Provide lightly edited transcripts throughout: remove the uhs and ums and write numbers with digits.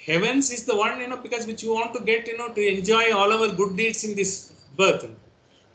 Heavens is the one, because which you want to get, to enjoy all our good deeds in this birth.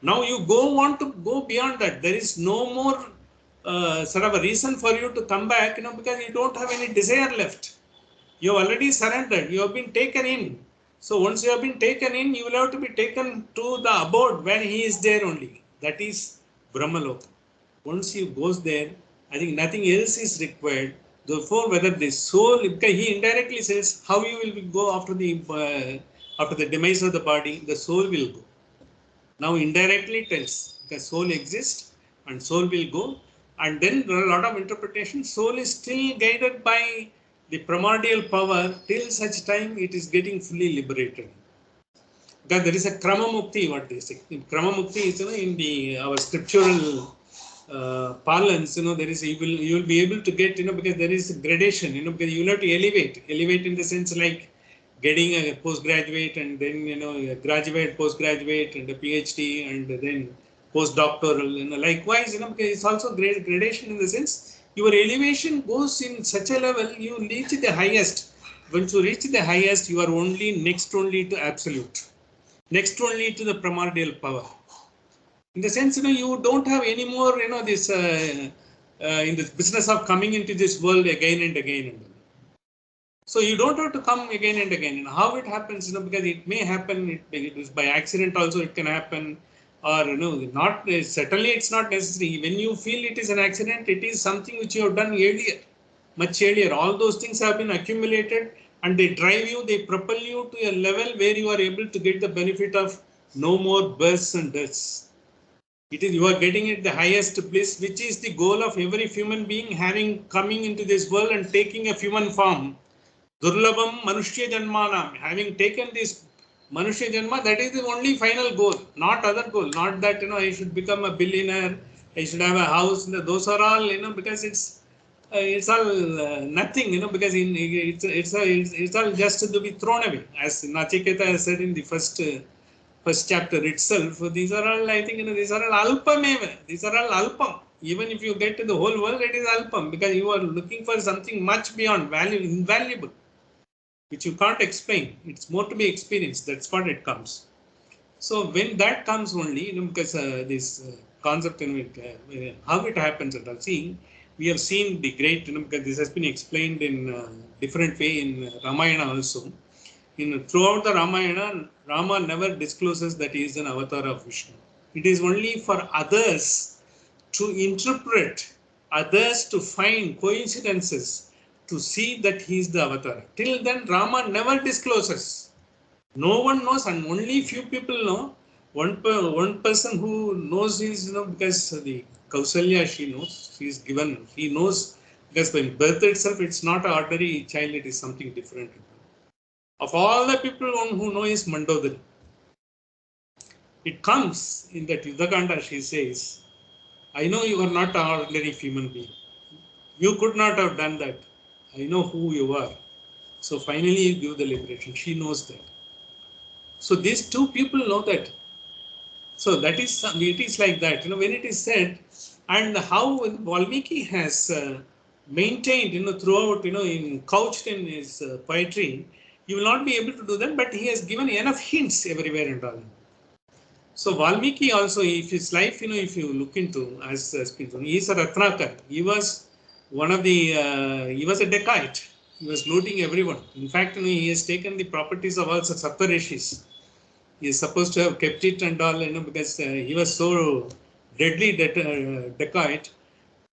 Now you want to go beyond that. There is no more sort of a reason for you to come back, because you don't have any desire left. You have already surrendered. You have been taken in. So once you have been taken in, you will have to be taken to the abode where he is there only. That is Brahmaloka. Once you goes there, I think nothing else is required. Therefore, whether the soul, because he indirectly says how you will go after the demise of the body, the soul will go. Now indirectly tells the soul exists and soul will go, and then there are a lot of interpretations. Soul is still guided by the primordial power till such time it is getting fully liberated. Because there is a krama mukti, what they say. Krama mukti is, in the our scriptural parlance, there is you will be able to get, because there is gradation, because you will have to elevate in the sense like getting a postgraduate and then a graduate, postgraduate and a PhD and then postdoctoral, likewise, because it's also gradation in the sense your elevation goes in such a level you reach the highest. Once you reach the highest, you are next only to absolute, next only to the primordial power. In the sense, you don't have any more, this in this business of coming into this world again and again. So you don't have to come again and again. How it happens, because it may happen, it is by accident also it can happen, or not certainly it's not necessary. When you feel it is an accident, it is something which you have done earlier, much earlier. All those things have been accumulated and they drive you, they propel you to a level where you are able to get the benefit of no more births and deaths. It is, you are getting it the highest bliss, which is the goal of every human being coming into this world and taking a human form. Durlabham Manushya Janmanam, having taken this Manushya Janma, that is the only final goal, not other goal, not that, I should become a billionaire, I should have a house, those are all, because it's all nothing, because it's all just to be thrown away, as Nachiketa said in the first chapter itself. These are all, I think, these are all alpam. These are all alpam. Even if you get to the whole world, it is alpam, because you are looking for something much beyond value, invaluable, which you can't explain. It's more to be experienced. That's what it comes. So when that comes only, because this concept, how it happens and all. See, we have seen the great, because this has been explained in different way in Ramayana also. Throughout the Ramayana, Rama never discloses that he is an avatar of Vishnu. It is only for others to interpret, others to find coincidences, to see that he is the avatar. Till then, Rama never discloses. No one knows, and only few people know. One person who knows is, because the Kausalya, she knows, she is given, he knows, because by birth itself, it's not an ordinary child, it is something different. Of all the people who know is Mandodari. It comes in that Yudhakanda, she says, I know you are not an ordinary human being. You could not have done that. I know who you are. So finally you give the liberation. She knows that. So these two people know that. So that is, it is like that. When it is said, and how Valmiki has maintained, throughout, couched in his poetry, you will not be able to do that, but he has given enough hints everywhere and all. So Valmiki also, if his life, if you look into, as he is a Ratnakar. He was one of the, he was a dacoit. He was looting everyone. In fact, he has taken the properties of also Saptarishis. He is supposed to have kept it and all, because he was so deadly dacoit.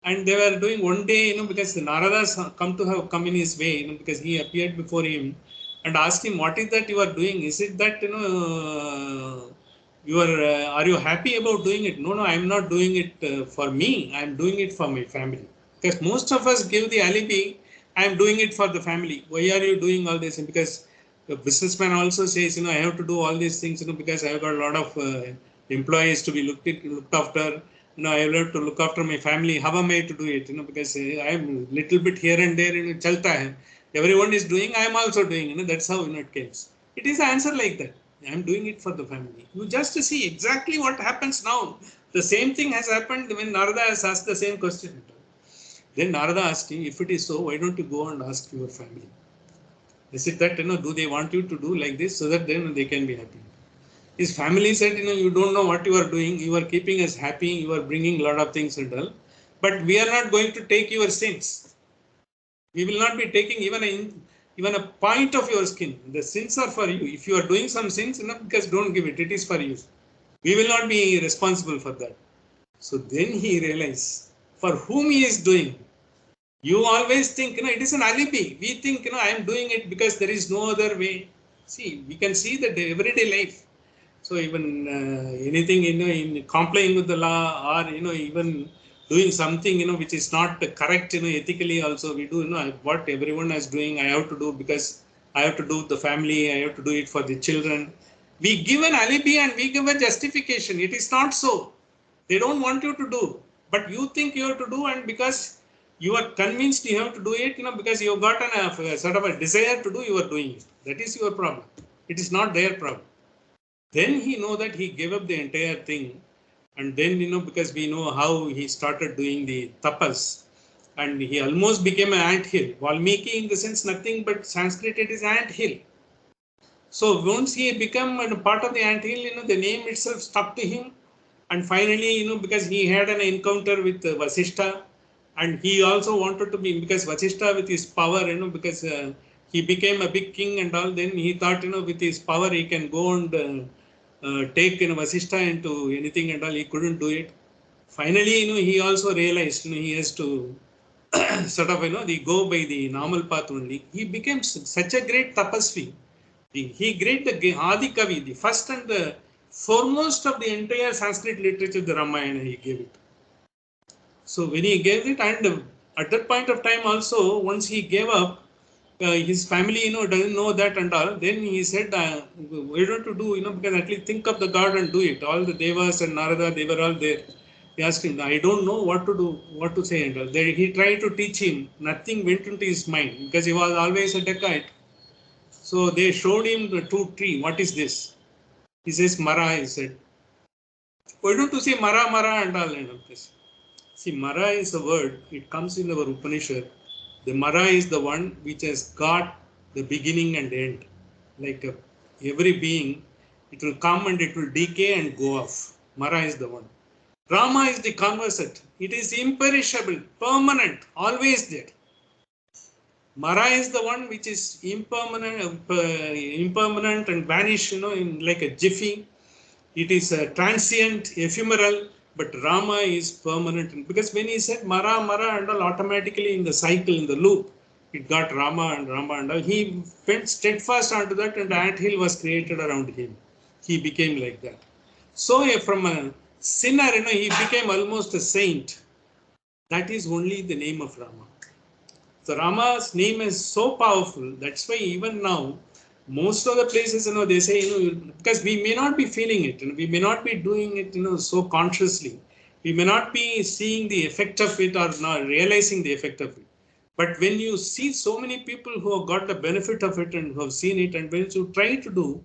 And they were doing one day, because the Naradas come in his way, because he appeared before him and asked him, what is that you are doing? Is it that, are you happy about doing it? No, I am not doing it for me. I am doing it for my family. Because most of us give the alibi, I am doing it for the family. Why are you doing all this? And because the businessman also says, I have to do all these things, because I have got a lot of employees to be looked after. I have to look after my family. How am I to do it? Because I am little bit here and there. Chalta hai. Everyone is doing, I am also doing. That's how it comes. It is an answer like that. I am doing it for the family. You just see exactly what happens now. The same thing has happened when Narada has asked the same question. Then Narada asked him, if it is so, why don't you go and ask your family? Is it that, do they want you to do like this so that then they can be happy? His family said, you don't know what you are doing. You are keeping us happy. You are bringing a lot of things and all. But we are not going to take your sins. We will not be taking even a point of your skin. The sins are for you. If you are doing some sins, because don't give it. It is for you. We will not be responsible for that. So then he realized for whom he is doing. You always think, it is an alibi. We think, I am doing it because there is no other way. See, we can see that everyday life. So even anything, in complying with the law or, even doing something, which is not correct, ethically also we do, what everyone is doing, I have to do because I have to do the family, I have to do it for the children. We give an alibi and we give a justification. It is not so. They don't want you to do, but you think you have to do, and because you are convinced you have to do it, because you have got a sort of a desire to do, you are doing it. That is your problem. It is not their problem. Then he know that he gave up the entire thing. And then, because we know how he started doing the tapas, and he almost became an anthill. Valmiki, in the sense, nothing but Sanskrit, it is anthill. So once he became a part of the anthill, the name itself stuck to him. And finally, because he had an encounter with Vasishtha, and he also wanted to be, because Vasishtha with his power, because he became a big king and all, then he thought, with his power he can go and take Vasishtha into anything and all. He couldn't do it. Finally, he also realized, he has to sort of, they go by the normal path only. He became such a great tapasvi. He great the Adi Kavi, the first and the foremost of the entire Sanskrit literature, the Ramayana, he gave it. So when he gave it, and at that point of time also, once he gave up, his family, doesn't know that and all. Then he said, why don't you do, because at least think of the God and do it. All the Devas and Narada, they were all there. He asked him, I don't know what to do, what to say and all. There, he tried to teach him. Nothing went into his mind because he was always a Decite. So they showed him the tree. What is this? He says, Mara, he said. Why don't you say Mara, Mara and all and all this? See, Mara is a word, it comes in our Upanishad. The Mara is the one which has got the beginning and end. Like every being, it will come and it will decay and go off. Mara is the one. Rama is the conversant. It is imperishable, permanent, always there. Mara is the one which is impermanent and vanish, in like a jiffy. It is transient, ephemeral, but Rama is permanent. Because when he said Mara, Mara and all, automatically in the cycle, in the loop, it got Rama and all. He went steadfast onto that, and the anthill was created around him. He became like that. So from a sinner, he became almost a saint. That is only the name of Rama. So Rama's name is so powerful. That's why even now, most of the places, they say, because we may not be feeling it, we may not be doing it, so consciously. We may not be seeing the effect of it or not realizing the effect of it. But when you see so many people who have got the benefit of it and who have seen it, and when you try to do,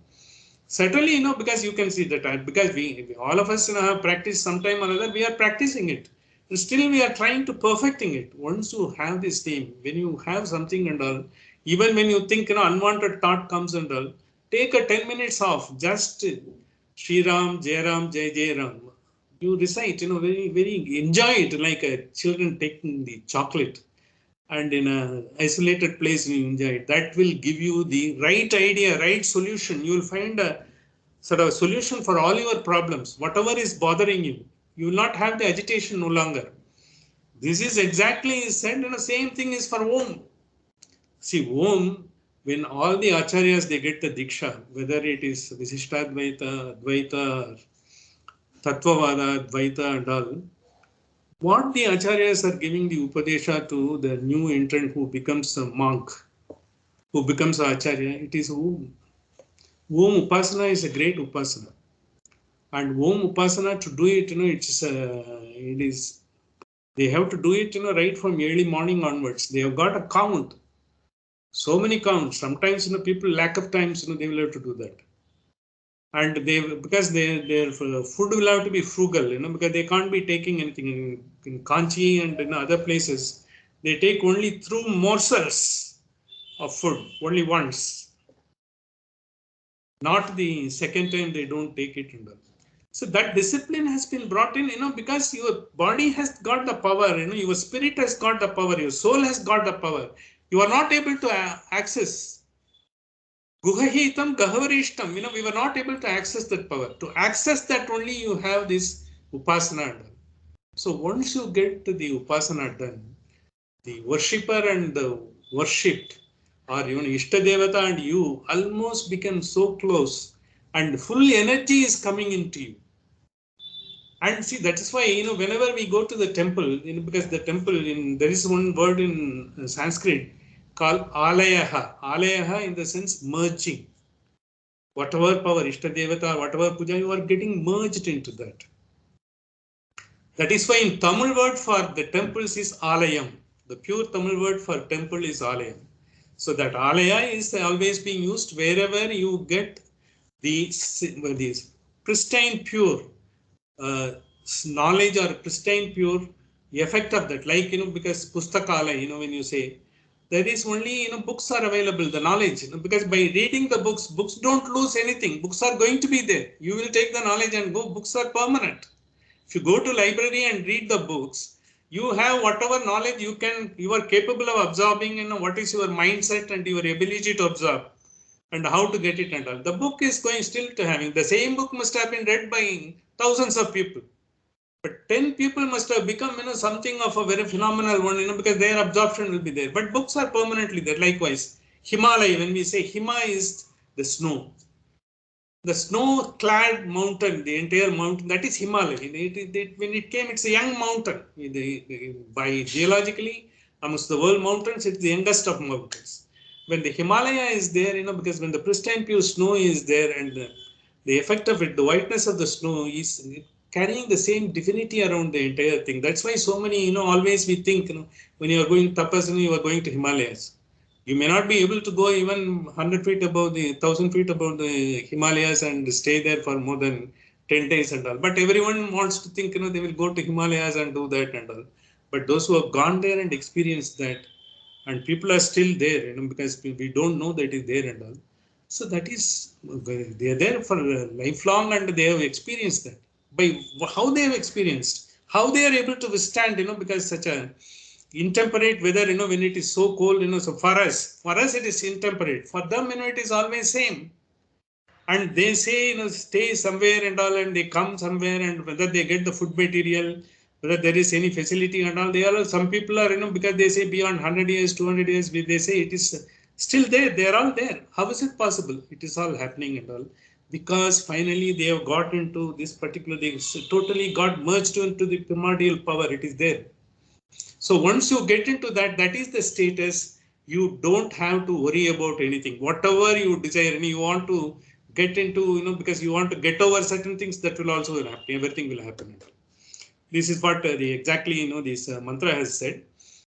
certainly, because you can see that, because we all of us, have practiced sometime or other, we are practicing it. And still we are trying to perfecting it. Once you have this theme, when you have something and all, even when you think, unwanted thought comes and all, take a 10 minutes off, just Shri Ram, Jai Ram, Jai Jai Ram. You recite, very, very enjoy it like a children taking the chocolate. And in an isolated place you enjoy it. That will give you the right idea, right solution. You will find a sort of solution for all your problems. Whatever is bothering you, you will not have the agitation no longer. This is exactly said, same thing is for Om. See, Om, when all the acharyas, they get the diksha, whether it is Visishtadvaita, Advaita, Tattvavada, Advaita and all, what the acharyas are giving the upadesha to the new entrant who becomes a monk, who becomes an acharya, it is Om. Om Upasana is a great Upasana. And Om Upasana, to do it, they have to do it, right from early morning onwards. They have got a count. So many counts. Sometimes, people lack of times, they will have to do that. And because their food will have to be frugal, because they can't be taking anything in Kanchi and in other places. They take only through morsels. of food only once, not the second time they don't take it. So that discipline has been brought in, because your body has got the power, your spirit has got the power, your soul has got the power. You are not able to access. Guhahitam gahavarishtam, we were not able to access that power. To access that only you have this upasana done. So once you get to the upasana done, the worshipper and the worshipped, or even Ishtadevata and you almost become so close, and full energy is coming into you. And see, that is why, whenever we go to the temple, because the temple, there is one word in Sanskrit called alayaha. Alayaha in the sense merging. Whatever power, Ishtadevata, whatever puja, you are getting merged into that. That is why in Tamil word for the temples is alayam. The pure Tamil word for temple is alayam. So that alaya is always being used wherever you get the pristine pure knowledge or pristine pure effect of that. Like, because pustakala, when you say, there is only, books are available, the knowledge, because by reading the books don't lose anything. Books are going to be there. You will take the knowledge and go. Books are permanent. If you go to library and read the books, you have whatever knowledge you are capable of absorbing, what is your mindset and your ability to absorb and how to get it and all. The book is going still to having. The same book must have been read by thousands of people. But 10 people must have become, something of a very phenomenal one, because their absorption will be there. But books are permanently there. Likewise, Himalaya, when we say Hima is the snow. The snow-clad mountain, the entire mountain, that is Himalaya. When it came, it's a young mountain. By geologically, amongst the world mountains, it's the youngest of mountains. When the Himalaya is there, because when the pristine pure snow is there, and the effect of it, the whiteness of the snow is carrying the same divinity around the entire thing. That's why so many, always we think, when you are going tapasana, you are going to Himalayas. You may not be able to go even 100 feet above 1,000 feet above the Himalayas and stay there for more than 10 days and all. But everyone wants to think, they will go to Himalayas and do that and all. But those who have gone there and experienced that, and people are still there, because we don't know that it is there and all. So that is, they are there for lifelong and they have experienced that. By how they have experienced, how they are able to withstand, because such a intemperate weather, when it is so cold, so for us it is intemperate. For them, it is always same. And they say, stay somewhere and all, and they come somewhere, and whether they get the food material, whether there is any facility and all, some people are, because they say beyond 100 years, 200 years, they say it is still there. They are all there. How is it possible? It is all happening and all. Because finally they have got into this particular thing, totally got merged into the primordial power. It is there. So once you get into that, that is the status. You don't have to worry about anything. Whatever you desire, and you want to get into, because you want to get over certain things, that will also happen. Everything will happen. This is what exactly, this mantra has said.